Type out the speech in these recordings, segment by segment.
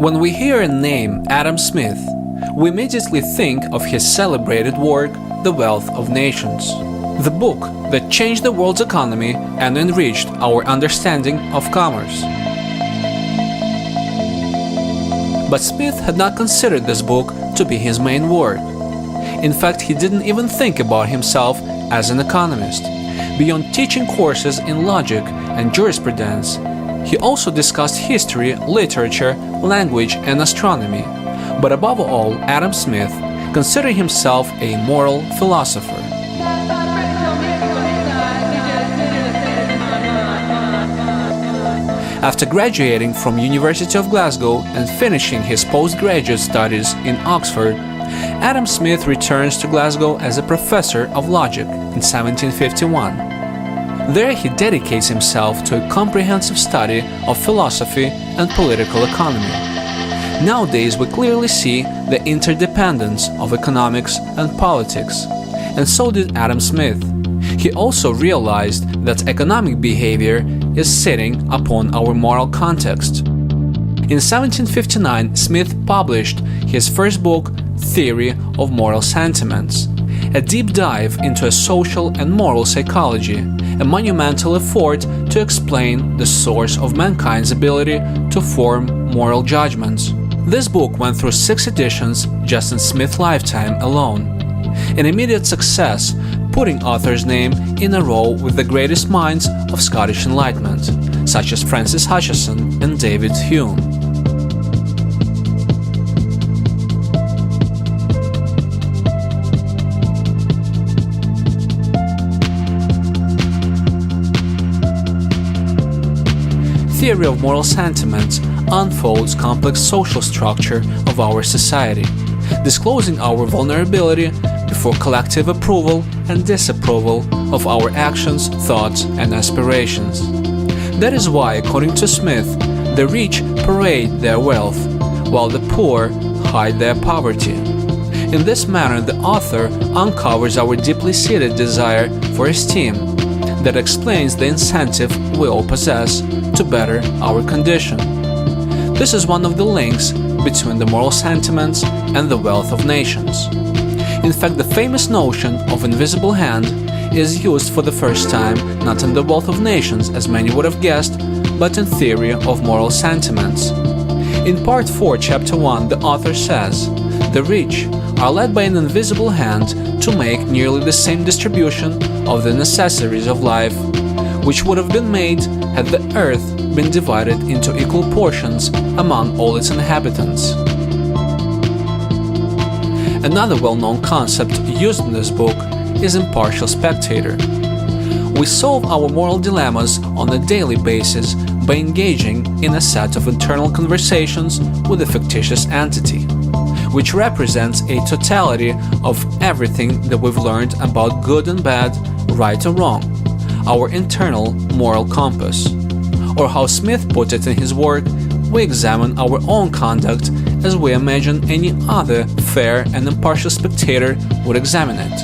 When we hear a name, Adam Smith, we immediately think of his celebrated work, The Wealth of Nations, the book that changed the world's economy and enriched our understanding of commerce. But Smith had not considered this book to be his main work. In fact, he didn't even think about himself as an economist. Beyond teaching courses in logic and jurisprudence, he also discussed history, literature, language, and astronomy. But above all, Adam Smith considered himself a moral philosopher. After graduating from University of Glasgow and finishing his postgraduate studies in Oxford, Adam Smith returns to Glasgow as a professor of logic in 1751. There he dedicates himself to a comprehensive study of philosophy and political economy. Nowadays we clearly see the interdependence of economics and politics, and so did Adam Smith. He also realized that economic behavior is sitting upon our moral context. In 1759, Smith published his first book, Theory of Moral Sentiments, a deep dive into a social and moral psychology, a monumental effort to explain the source of mankind's ability to form moral judgments. This book went through 6 editions just in Smith's lifetime alone, an immediate success, putting author's name in a row with the greatest minds of Scottish Enlightenment, such as Francis Hutcheson and David Hume. Theory of Moral Sentiments unfolds complex social structure of our society, disclosing our vulnerability before collective approval and disapproval of our actions, thoughts, and aspirations. That is why, according to Smith, the rich parade their wealth, while the poor hide their poverty. In this manner, the author uncovers our deeply seated desire for esteem that explains the incentive we all possess to better our condition. This is one of the links between the moral sentiments and the wealth of nations. In fact, the famous notion of invisible hand is used for the first time not in The Wealth of Nations, as many would have guessed, but in Theory of Moral Sentiments. In Part 4, Chapter 1, the author says, "The rich are led by an invisible hand to make nearly the same distribution of the necessaries of life, which would have been made had the earth been divided into equal portions among all its inhabitants." Another well-known concept used in this book is Impartial Spectator. We solve our moral dilemmas on a daily basis by engaging in a set of internal conversations with a fictitious entity, which represents a totality of everything that we've learned about good and bad, right or wrong, our internal moral compass. Or how Smith put it in his work, we examine our own conduct as we imagine any other fair and impartial spectator would examine it.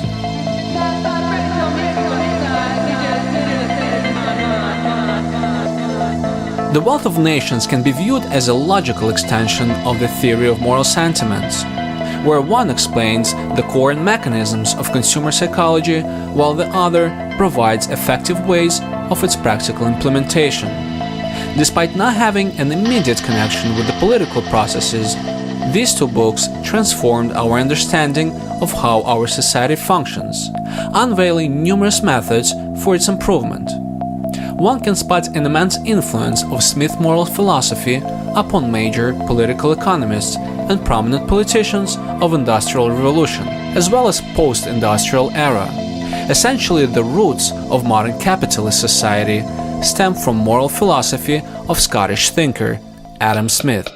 The Wealth of Nations can be viewed as a logical extension of the Theory of Moral Sentiments, where one explains the core and mechanisms of consumer psychology, while the other provides effective ways of its practical implementation. Despite not having an immediate connection with the political processes, these 2 books transformed our understanding of how our society functions, unveiling numerous methods for its improvement. One can spot an immense influence of Smith's moral philosophy upon major political economists and prominent politicians of Industrial Revolution, as well as post-industrial era. Essentially, the roots of modern capitalist society stem from moral philosophy of Scottish thinker Adam Smith.